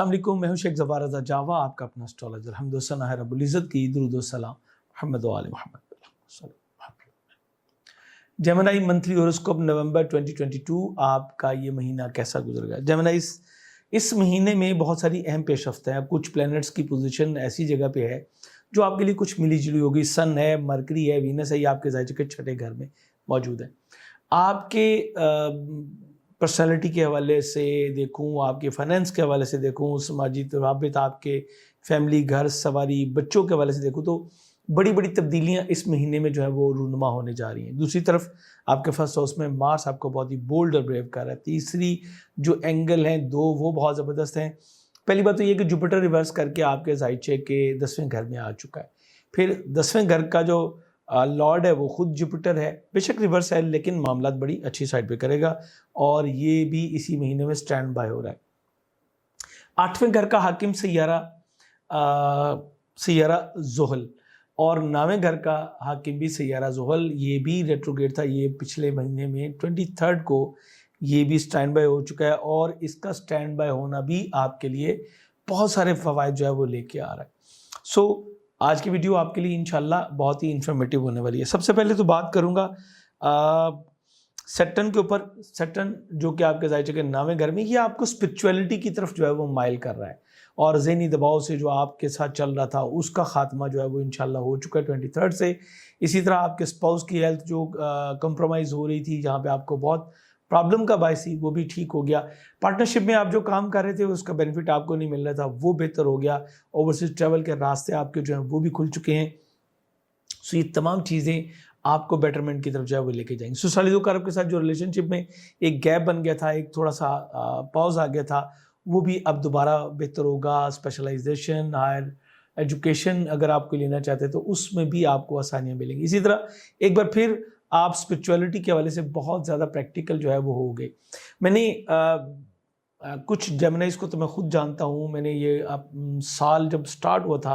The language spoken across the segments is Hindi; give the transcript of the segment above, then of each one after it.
अस्सलाम वालेकुम, मैं हूं शेख ज़फ़ार रज़ा जावा, आपका अपना एस्ट्रोलॉजर। हम्दुसना है रब्बुल इज़्ज़त की, दुरूद व सलाम मुहम्मद व आले मुहम्मद। जेमिनी मंथली हॉरोस्कोप नवंबर 2022, आपका ये महीना कैसा गुजरेगा? जेमिनी, इस महीने में बहुत सारी अहम पेशरफ्त है। कुछ प्लैनेट्स की पोजीशन ऐसी जगह पे है जो आपके लिए कुछ मिली जुली होगी। सन है, मरकरी है, वीनस है, ये आपके ज़ाहिर के छठे घर में मौजूद है। आपके पर्सनैलिटी के हवाले से देखूं, आपके फाइनेंस के हवाले से देखूं, समाजी तवाबित, आपके फैमिली, घर सवारी, बच्चों के हवाले से देखूं, तो बड़ी बड़ी तब्दीलियां इस महीने में जो है वो रूनुमा होने जा रही हैं। दूसरी तरफ आपके फर्स्ट हाउस में मार्स आपको बहुत ही बोल्ड और ब्रेव कर रहा है। तीसरी जो एंगल हैं दो, वो बहुत ज़बरदस्त हैं। पहली बात तो ये कि जुपिटर रिवर्स करके आपके ज़ाइचे के 10वें घर में आ चुका है। फिर 10वें घर का जो लॉर्ड है वो खुद जुपिटर है, बेशक रिवर्स है लेकिन मामला बड़ी अच्छी साइड पे करेगा, और ये भी इसी महीने में स्टैंड बाय हो रहा है। 8वें घर का हाकिम सैयारा जोहल, और 9वें घर का हाकिम भी सैयारा जोहल, ये भी रेट्रोग्रेड था। ये पिछले महीने में 23 को ये भी स्टैंड बाय हो चुका है, और इसका स्टैंड बाय होना भी आपके लिए बहुत सारे फ़वाइद जो है वो लेके आ रहा है। सो आज की वीडियो आपके लिए इंशाल्लाह बहुत ही इंफॉर्मेटिव होने वाली है। सबसे पहले तो बात करूंगा सैटर्न के ऊपर। सैटर्न जो कि आपके ज़ाहिर के 9वें घर में, ये आपको स्पिरिचुअलिटी की तरफ जो है वो माइल कर रहा है, और ज़हनी दबाव से जो आपके साथ चल रहा था उसका खात्मा जो है वो इंशाल्लाह हो चुका है 23 से। इसी तरह आपके स्पाउस की हेल्थ जो कंप्रोमाइज़ हो रही थी, जहाँ पे आपको बहुत प्रॉब्लम का बायस थी, वो भी ठीक हो गया। पार्टनरशिप में आप जो काम कर रहे थे उसका बेनिफिट आपको नहीं मिल रहा था, वो बेहतर हो गया। ओवरसीज ट्रैवल के रास्ते आपके जो हैं वो भी खुल चुके हैं। सो ये तमाम चीज़ें आपको बेटरमेंट की तरफ जो है वो लेके जाएंगे। सुशालिदो कारब के साथ जो रिलेशनशिप में एक गैप बन गया था, एक थोड़ा सा पॉज आ गया था, वो भी अब दोबारा बेहतर होगा। स्पेशलाइजेशन, हायर एजुकेशन अगर आपको लेना चाहते हैं तो उसमें भी आपको आसानियाँ मिलेंगी। इसी तरह एक बार फिर आप स्पिरिचुअलिटी के हवाले से बहुत ज़्यादा प्रैक्टिकल जो है वो हो गए। मैंने कुछ जेमिनीज़ को तो मैं खुद जानता हूँ। मैंने ये साल जब स्टार्ट हुआ था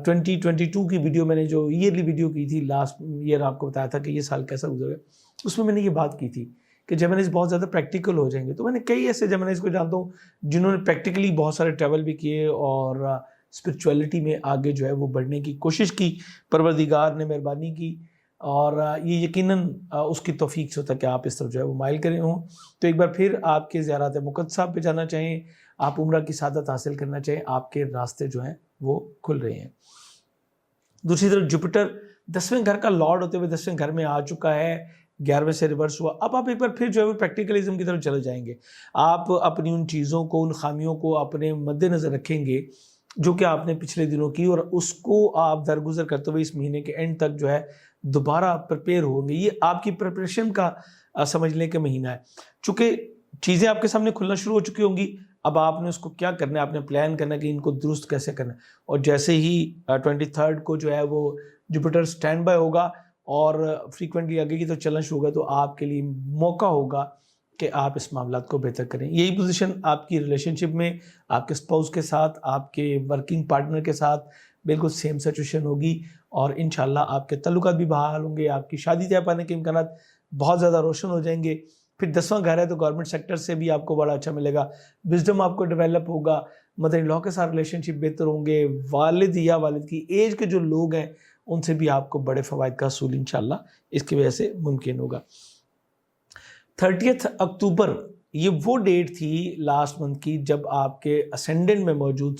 2022 की वीडियो, मैंने जो ईयरली वीडियो की थी लास्ट ईयर, आपको बताया था कि ये साल कैसा गुजरेगा, उसमें मैंने ये बात की थी कि जेमिनीज़ बहुत ज़्यादा प्रैक्टिकल हो जाएंगे। तो मैंने कई ऐसे जेमिनीज़ को जानता हूँ जिन्होंने प्रैक्टिकली बहुत सारे ट्रैवल भी किए और स्पिरिचुअलिटी में आगे जो है वो बढ़ने की कोशिश की। परवरदिगार ने मेहरबानी की, और ये यकीनन उसकी तौफीक से होता है कि आप इस तरफ जो है वो माइल करें हों। तो एक बार फिर आपके ज़ियारत मुक़द्दसा पे जाना चाहें, आप उम्रा की सादत हासिल करना चाहें, आपके रास्ते जो हैं वो खुल रहे हैं। दूसरी तरफ जुपिटर 10वें घर का लॉर्ड होते हुए 10वें घर में आ चुका है, 11वें से रिवर्स हुआ। अब आप एक बार फिर जो है वो प्रैक्टिकलिज्म की तरफ चले जाएंगे। आप अपनी उन चीज़ों को, उन खामियों को अपने मद्देनज़र रखेंगे जो कि आपने पिछले दिनों की, और उसको आप दरगुजर करते हुए इस महीने के एंड तक जो है दोबारा प्रिपेयर होंगे। ये आपकी प्रिपरेशन का समझने का महीना है। चूँकि चीज़ें आपके सामने खुलना शुरू हो चुकी होंगी, अब आपने उसको क्या करना है, आपने प्लान करना है कि इनको दुरुस्त कैसे करना है। और जैसे ही 23 को जो है वो जुपिटर स्टैंड बाय होगा और फ्रीक्वेंटली आगे की तो चलना शुरू होगा, तो आपके लिए मौका होगा कि आप इस मामला को बेहतर करें। यही पोजीशन आपकी रिलेशनशिप में, आपके स्पाउस के साथ, आपके वर्किंग पार्टनर के साथ बिल्कुल सेम सिचुएशन होगी, और इंशाल्लाह आपके तल्लुकात भी बहाल होंगे। आपकी शादी तय पाने के इम्कानात बहुत ज़्यादा रोशन हो जाएंगे। फिर 10वां घर है तो गवर्नमेंट सेक्टर से भी आपको बड़ा अच्छा मिलेगा। विजडम आपको डेवलप होगा, मदर इन लॉ के साथ रिलेशनशिप बेहतर होंगे। वालिद या वालिद की एज के जो लोग हैं उनसे भी आपको बड़े फ़वाइद का हसूल इंशाल्लाह इसकी वजह से मुमकिन होगा। 30 अक्टूबर ये वो डेट थी लास्ट मंथ की जब आपके असेंडेंट में मौजूद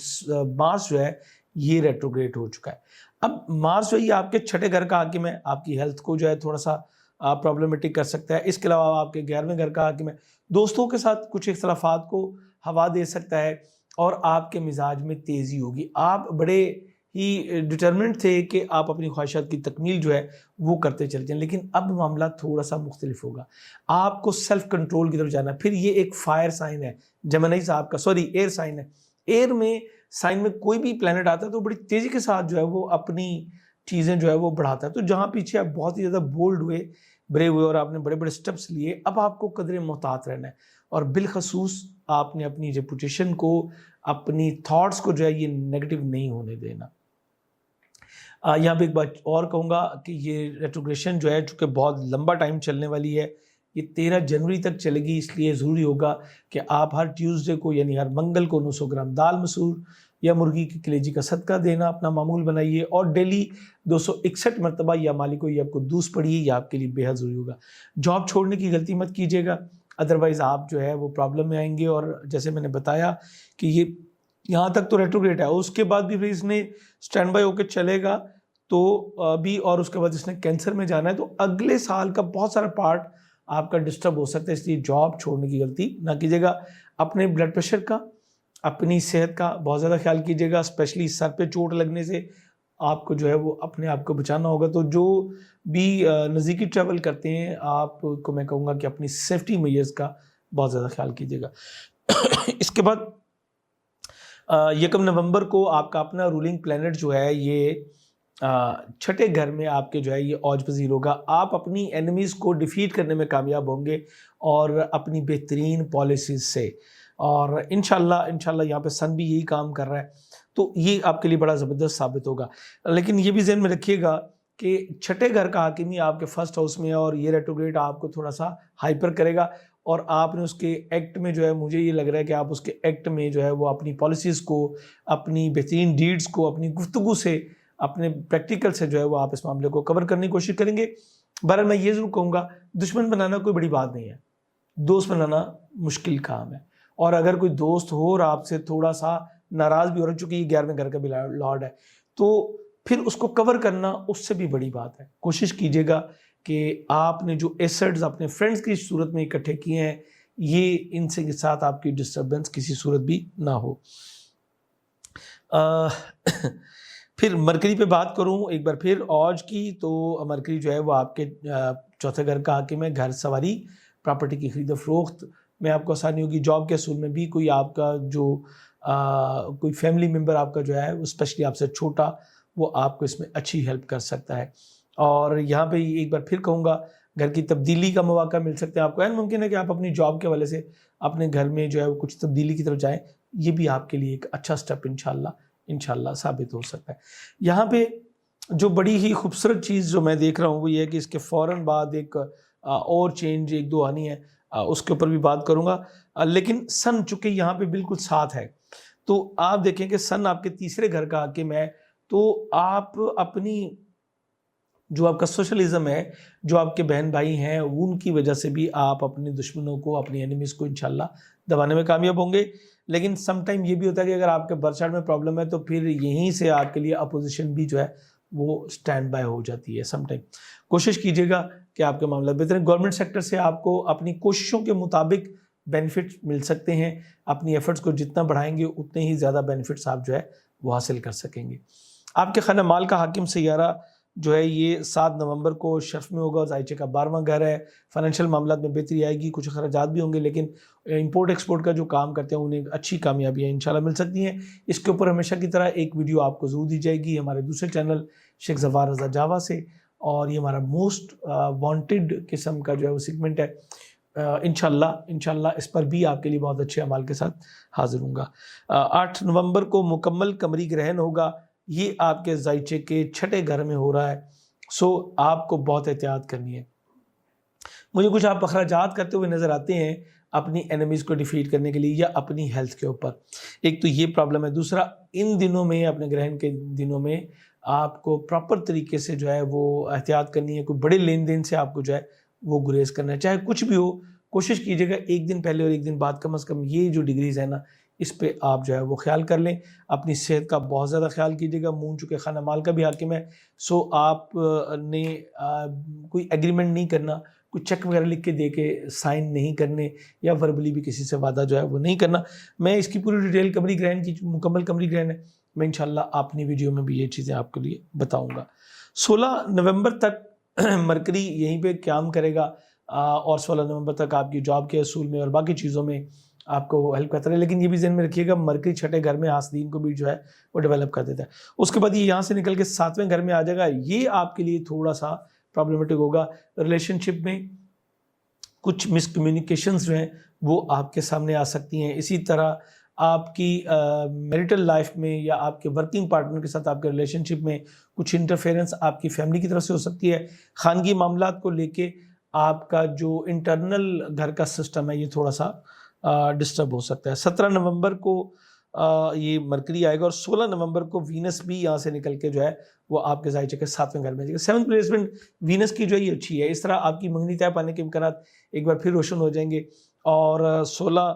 मार्स जो है ये रेट्रोग्रेड हो चुका है। अब मार्स जो है ये आपके छठे घर का हाकिम है, आपकी हेल्थ को जो है थोड़ा सा प्रॉब्लमेटिक कर सकता है। इसके अलावा आपके 11वें घर का हाकिम है, दोस्तों के साथ कुछ इख्तलाफात को हवा दे सकता है, और आपके मिजाज में तेज़ी होगी। आप बड़े ही डिटर्मिनेंट थे कि आप अपनी ख्वाहिशात की तकमील जो है वो करते चले जाएं, लेकिन अब मामला थोड़ा सा मुख्तलिफ होगा। आपको सेल्फ कंट्रोल की तरफ जाना। फिर ये एक फायर साइन है, जेमिनी साहब का, सॉरी एयर साइन है। एयर में साइन में कोई भी प्लैनेट आता है तो बड़ी तेज़ी के साथ जो है वो अपनी चीज़ें जो है वो बढ़ाता है। तो जहाँ पीछे आप बहुत ही ज़्यादा बोल्ड हुए, ब्रेव हुए और आपने बड़े बड़े स्टेप्स लिए, अब आपको कदरे मोहतात रहना है, और बिलखसूस आपने अपनी रेपुटेशन को, अपनी थॉट्स को जो है ये नेगेटिव नहीं होने देना। यहाँ पे एक बात और कहूँगा कि ये रेट्रोग्रेशन जो है चूँकि बहुत लंबा टाइम चलने वाली है, ये 13 जनवरी तक चलेगी, इसलिए ज़रूरी होगा कि आप हर ट्यूसडे को यानी हर मंगल को 900 ग्राम दाल मसूर या मुर्गी की कलेजी का सदका देना अपना मामूल बनाइए, और डेली 261 मरतबा या मालिको या आपको दूस पढ़िए, ये आपके लिए बेहद ज़रूरी होगा। जॉब छोड़ने की गलती मत कीजिएगा, अदरवाइज़ आप जो है वो प्रॉब्लम में आएंगे। और जैसे मैंने बताया कि ये यहाँ तक तो रेट्रोग्रेड है, उसके बाद भी फिर इसने स्टैंड बाय होकर चलेगा तो अभी, और उसके बाद इसने कैंसर में जाना है, तो अगले साल का बहुत सारा पार्ट आपका डिस्टर्ब हो सकता है। इसलिए जॉब छोड़ने की गलती ना कीजिएगा। अपने ब्लड प्रेशर का, अपनी सेहत का बहुत ज़्यादा ख्याल कीजिएगा, स्पेशली सर पे चोट लगने से आपको जो है वो अपने आप को बचाना होगा। तो जो भी नज़दीकी ट्रैवल करते हैं, आपको मैं कहूँगा कि अपनी सेफ्टी मेजर्स का बहुत ज़्यादा ख्याल कीजिएगा। इसके बाद 1 नवंबर को आपका अपना रूलिंग प्लैनेट जो है ये छठे घर में आपके जो है ये औज पजीर होगा। आप अपनी एनिमीज़ को डिफीट करने में कामयाब होंगे और अपनी बेहतरीन पॉलिसीज से, और इंशाल्लाह यहाँ पे सन भी यही काम कर रहा है, तो ये आपके लिए बड़ा ज़बरदस्त साबित होगा। लेकिन ये भी ज़हन में रखिएगा कि छठे घर का हाकिमी आपके फर्स्ट हाउस में है, और ये रेट्रोग्रेड आपको थोड़ा सा हाइपर करेगा, और आपने उसके एक्ट में जो है, मुझे ये लग रहा है कि आप उसके एक्ट में जो है वो अपनी पॉलिसीज़ को, अपनी बेहतरीन डीड्स को, अपनी गुफ्तगू से, अपने प्रैक्टिकल से जो है वो आप इस मामले को कवर करने की कोशिश करेंगे। बहरहाल मैं ये ज़रूर कहूँगा, दुश्मन बनाना कोई बड़ी बात नहीं है, दोस्त बनाना मुश्किल काम है। और अगर कोई दोस्त हो और आपसे थोड़ा सा नाराज़ भी हो रहा, चूँकि ये 11वें घर का भी लॉर्ड है, तो फिर उसको कवर करना उससे भी बड़ी बात है। कोशिश कीजिएगा कि आपने जो एसेट्स अपने फ्रेंड्स की सूरत में इकट्ठे किए हैं, ये इनसे के साथ आपकी डिस्टर्बेंस किसी सूरत भी ना हो। फिर मरकरी पे बात करूं एक बार फिर औज की, तो मरकरी जो है वो आपके चौथे घर का हाकिम है। घर सवारी, प्रॉपर्टी की खरीद फरोख्त में आपको आसानी होगी। जॉब के असूल में भी कोई आपका जो कोई फैमिली मेम्बर आपका जो है वो स्पेशली आपसे छोटा, वो आपको इसमें अच्छी हेल्प कर सकता है। और यहाँ पे एक बार फिर कहूँगा, घर की तब्दीली का मौका मिल सकता है आपको। ऐन मुमकिन है कि आप अपनी जॉब के हवाले से अपने घर में जो है वो कुछ तब्दीली की तरफ जाएँ, ये भी आपके लिए एक अच्छा स्टेप इंशाल्लाह साबित हो सकता है। यहाँ पे जो बड़ी ही खूबसूरत चीज़ जो मैं देख रहा हूँ वो ये है कि इसके फ़ौरन बाद एक और चेंज 1-2 आनी है, उसके ऊपर भी बात करूँगा। लेकिन सन चूँकि यहाँ पे बिल्कुल साथ है, तो आप देखें कि सन आपके तीसरे घर का हाकिम है, तो आप अपनी जो आपका सोशलिज्म है, जो आपके बहन भाई हैं, उनकी वजह से भी आप अपने दुश्मनों को, अपनी एनिमीज़ को इंशाल्लाह दबाने में कामयाब होंगे। लेकिन सम टाइम ये भी होता है कि अगर आपके बर्थ चार्ट में प्रॉब्लम है, तो फिर यहीं से आपके लिए अपोजिशन भी जो है वो स्टैंड बाय हो जाती है सम टाइम। कोशिश कीजिएगा कि आपके मामला बेहतर। गवर्नमेंट सेक्टर से आपको अपनी कोशिशों के मुताबिक बेनिफिट्स मिल सकते हैं। अपनी एफर्ट्स को जितना बढ़ाएंगे उतने ही ज़्यादा बेनिफिट्स आप जो है वो हासिल कर सकेंगे। आपके खाना माल का हाकिम सैयारा जो है ये 7 नवंबर को शर्फ में होगा। जायचे का 12वां घर है। फाइनेंशियल मामला में बेहतरी आएगी, कुछ खर्चात भी होंगे, लेकिन इंपोर्ट एक्सपोर्ट का जो काम करते हैं उन्हें अच्छी कामयाबियाँ इंशाल्लाह मिल सकती हैं। इसके ऊपर हमेशा की तरह एक वीडियो आपको ज़रूर दी जाएगी हमारे दूसरे चैनल शेख ज़फ़ार रज़ा जावा से, और ये हमारा मोस्ट वांटेड किस्म का जो है वो सेगमेंट है। इंशाल्लाह इस पर भी आपके लिए बहुत अच्छे अमाल के साथ हाजिर हूँगा। 8 नवंबर को मुकम्मल कमरी ग्रहण होगा। ये आपके जायचे के छठे घर में हो रहा है, सो आपको बहुत एहतियात करनी है। मुझे कुछ आप अखराजात करते हुए नज़र आते हैं अपनी एनिमीज़ को डिफीट करने के लिए या अपनी हेल्थ के ऊपर। एक तो ये प्रॉब्लम है, दूसरा इन दिनों में, अपने ग्रहण के दिनों में आपको प्रॉपर तरीके से जो है वो एहतियात करनी है। कोई बड़े लेन देन से आपको जो है वो गुरेज करना है। चाहे कुछ भी हो, कोशिश कीजिएगा एक दिन पहले और एक दिन बाद कम से कम ये जो डिग्रीज़ है ना, इस पे आप जो है वो ख्याल कर लें। अपनी सेहत का बहुत ज़्यादा ख्याल कीजिएगा। मून चुके खाना माल का भी हाकिम है, सो आप ने कोई एग्रीमेंट नहीं करना, कोई चेक वगैरह लिख के दे के साइन नहीं करने, या वर्बली भी किसी से वादा जो है वो नहीं करना। मैं इसकी पूरी डिटेल कमरी ग्रहण की, मुकम्मल कमरी ग्रहण है, मैं इंशाल्लाह अपनी वीडियो में भी ये चीज़ें आपके लिए बताऊँगा। 16 नवंबर तक मरकरी यहीं पे काम करेगा, और 16 नवंबर तक आपकी जॉब के असूल में और बाकी चीज़ों में आपको हेल्प करता है। लेकिन ये भी ज़हन में रखिएगा, मरकरी छठे घर में हासदीन को भी जो है वो डेवलप कर देता है। उसके बाद ये यहाँ से निकल के 7वें घर में आ जाएगा। ये आपके लिए थोड़ा सा प्रॉब्लमेटिक होगा। रिलेशनशिप में कुछ मिसकम्युनिकेशंस जो हैं वो आपके सामने आ सकती हैं। इसी तरह आपकी मैरिटल लाइफ में या आपके वर्किंग पार्टनर के साथ आपके रिलेशनशिप में कुछ इंटरफेरेंस आपकी फैमिली की तरफ से हो सकती है। खानगी मामलात को लेके आपका जो इंटरनल घर का सिस्टम है ये थोड़ा सा डिस्टर्ब हो सकता है। 17 नवंबर को ये मरकरी आएगा और 16 नवंबर को वीनस भी यहाँ से निकल के जो है वो आपके जायचे के 7वें घर में जाएगा। 7th प्लेसमेंट वीनस की जो है ये अच्छी है। इस तरह आपकी मंगनी तय पाने के इम्कान एक बार फिर रोशन हो जाएंगे। और 16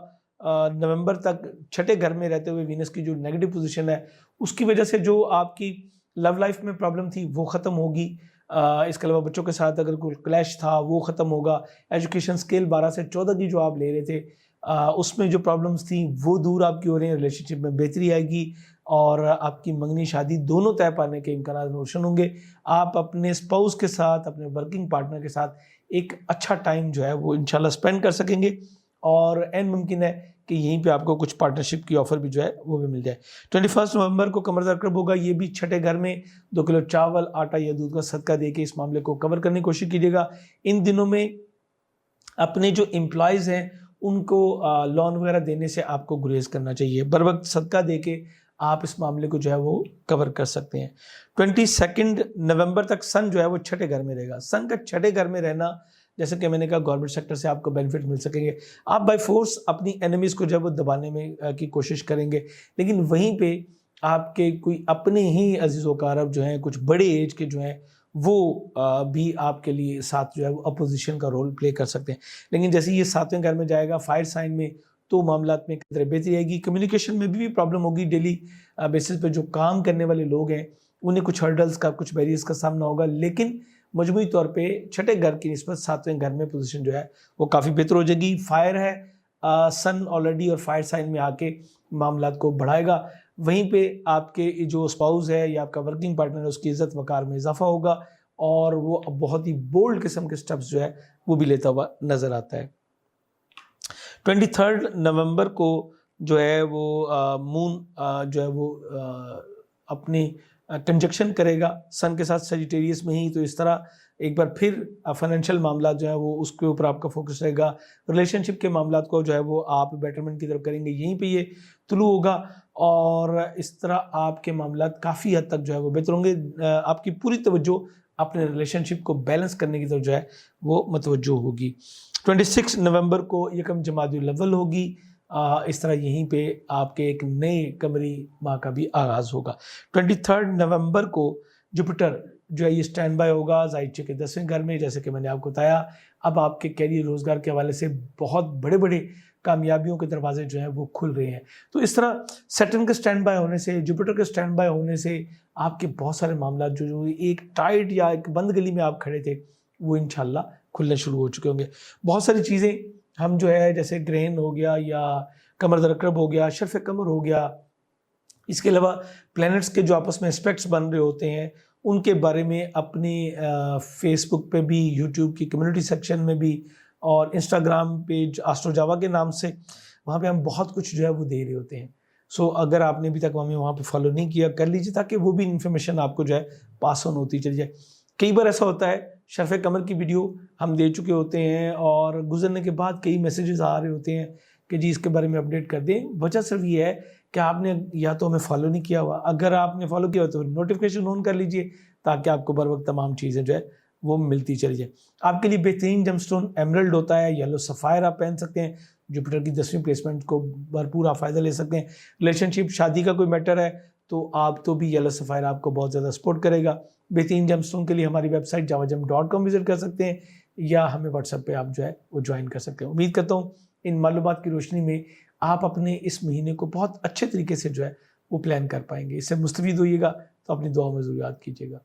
नवंबर तक छठे घर में रहते हुए वीनस की जो नेगेटिव पोजीशन है उसकी वजह से जो आपकी लव लाइफ में प्रॉब्लम थी वो ख़त्म होगी। इसके अलावा बच्चों के साथ अगर कोई क्लैश था वो ख़त्म होगा। एजुकेशन स्केल 12 से 14 की जो आप ले रहे थे उसमें जो प्रॉब्लम्स थी वो दूर आपकी हो रही हैं। रिलेशनशिप में बेहतरी आएगी और आपकी मंगनी शादी दोनों तय पाने के इम्कान रोशन होंगे। आप अपने स्पाउस के साथ, अपने वर्किंग पार्टनर के साथ एक अच्छा टाइम जो है वो इंशाल्लाह स्पेंड कर सकेंगे और एन मुमकिन है कि यहीं पे आपको कुछ पार्टनरशिप की ऑफर भी जो है वो भी मिल जाए। 21 नवंबर को कमर दर होगा। ये भी छठे घर में 2 किलो चावल, आटा या दूध का सदका दे के इस मामले को कवर करने की कोशिश कीजिएगा। इन दिनों में अपने जो एम्प्लॉयज़ हैं उनको लोन वगैरह देने से आपको गुरेज करना चाहिए। बर वक्त सदका दे के आप इस मामले को जो है वो कवर कर सकते हैं। 22 नवंबर तक सन जो है वो छठे घर में रहेगा। सन का छठे घर में रहना, जैसे कि मैंने कहा, गवर्नमेंट सेक्टर से आपको बेनिफिट मिल सकेंगे। आप बाय फोर्स अपनी एनिमीज़ को जो है वो दबाने में की कोशिश करेंगे, लेकिन वहीं पे आपके कोई अपने ही अजीज़ व कारब जो हैं, कुछ बड़े एज के जो हैं, वो भी आपके लिए साथ जो है वो अपोजिशन का रोल प्ले कर सकते हैं। लेकिन जैसे ये 7वें घर में जाएगा फायर साइन में, तो मामलात में कितने बेहतरी आएगी। कम्युनिकेशन में भी प्रॉब्लम होगी। डेली बेसिस पे जो काम करने वाले लोग हैं उन्हें कुछ हर्डल्स का, कुछ बैरियर्स का सामना होगा, लेकिन मजमूई तौर पे छठे घर की निस्बत 7वें घर में पोजीशन जो है वो काफ़ी बेहतर हो जाएगी। फायर है, सन ऑलरेडी और फायर साइन में आके मामलात को बढ़ाएगा। वहीं पे आपके जो स्पाउस है या आपका वर्किंग पार्टनर है उसकी इज़्ज़त वक़ार में इजाफा होगा और वो बहुत ही बोल्ड किस्म के स्टेप्स जो है वो भी लेता हुआ नज़र आता है। 23 नवंबर को जो है वो मून जो है वो अपनी कंजक्शन करेगा सन के साथ सजिटेरियस में ही। तो इस तरह एक बार फिर फाइनेंशियल मामला जो है वो उसके ऊपर आपका फोकस रहेगा। रिलेशनशिप के मामला को जो है वो आप बेटरमेंट की तरफ करेंगे, यहीं पे ये तुलू होगा और इस तरह आपके मामला काफ़ी हद तक जो है वो बेहतर होंगे। आपकी पूरी तवज्जो अपने रिलेशनशिप को बैलेंस करने की तरफ जो है वो मतवज्जो होगी। 26 नवंबर को यकम जमादुल अव्वल होगी। इस तरह यहीं पे आपके एक नए कमरी माह का भी आगाज़ होगा। 23 नवंबर को जुपिटर जो है ये स्टैंड बाय होगा जायचे के 10वें घर में। जैसे कि मैंने आपको बताया, अब आपके कैरियर रोजगार के हवाले से बहुत बड़े बड़े कामयाबियों के दरवाजे जो हैं वो खुल रहे हैं। तो इस तरह सैटर्न के स्टैंड बाय होने से, जुपिटर के स्टैंड बाय होने से आपके बहुत सारे मामला जो एक टाइट या एक बंद गली में आप खड़े थे वो इंशाल्लाह खुलने शुरू हो चुके होंगे। बहुत सारी चीज़ें हम जो है जैसे ग्रहण हो गया या कमर दरकरब हो गया, शर्फ कमर हो गया, इसके अलावा प्लैनेट्स के जो आपस में एस्पेक्ट्स बन रहे होते हैं उनके बारे में अपनी फेसबुक पे भी, यूट्यूब की कम्युनिटी सेक्शन में भी और इंस्टाग्राम पेज एस्ट्रो जावा के नाम से वहाँ पे हम बहुत कुछ जो है वो दे रहे होते हैं। सो अगर आपने अभी तक हमें वहाँ पे फॉलो नहीं किया, कर लीजिए ताकि वो भी इन्फॉर्मेशन आपको जो है पास ऑन होती चली जाए। कई बार ऐसा होता है शर्फ कमर की वीडियो हम दे चुके होते हैं और गुजरने के बाद कई मैसेजेस आ रहे होते हैं कि जी इसके बारे में अपडेट कर दें। वजह सिर्फ ये है कि आपने या तो हमें फॉलो नहीं किया हुआ, अगर आपने फॉलो किया हुआ तो नोटिफिकेशन ऑन कर लीजिए ताकि आपको बर वक्त तमाम चीज़ें जो है वो मिलती चली जाए। आपके लिए बेहतरीन जेमस्टोन एमरल्ड होता है, येलो सफ़ायर आप पहन सकते हैं। जुपिटर की 10वीं प्लेसमेंट को भरपूर आप फ़ायदा ले सकते हैं। रिलेशनशिप, शादी का कोई मैटर है तो आप तो भी येलो सफ़ायर आपको बहुत ज़्यादा सपोर्ट करेगा। बेहतरीन जेमस्टोन के लिए हमारी वेबसाइट javagem.com विजिट कर सकते हैं या हमें व्हाट्सएप पे आप जो है वो ज्वाइन कर सकते हैं। उम्मीद करता हूँ इन मालूमात की रोशनी में आप अपने इस महीने को बहुत अच्छे तरीके से जो है वो प्लान कर पाएंगे। इससे मुस्तफीद होइएगा तो अपनी दुआ में ज़रूर याद कीजिएगा।